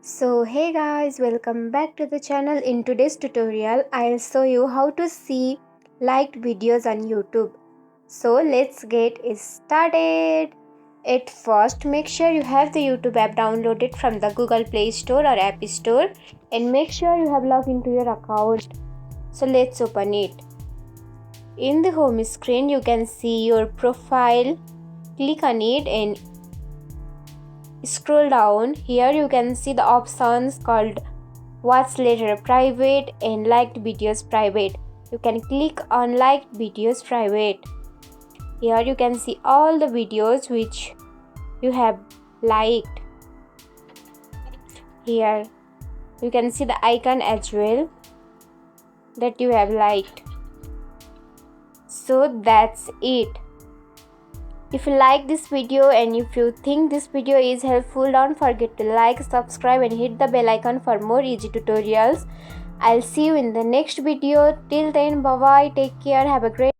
So hey guys, welcome back to the channel. In today's tutorial I'll show you how to see liked videos on YouTube. So let's get started. At first, make sure you have the YouTube app downloaded from the Google Play Store or App Store and make sure you have logged into your account. So let's open it. In the home screen you can see your profile. Click on it and scroll down. Here you can see the options called watch later private and liked videos private. You can click on liked videos private. Here you can see all the videos which you have liked. Here you can see the icon as well that you have liked. So that's it. If you like this video and if you think this video is helpful, don't forget to like, subscribe and hit the bell icon for more easy tutorials. I'll see you in the next video. Till then, bye bye, take care, have a great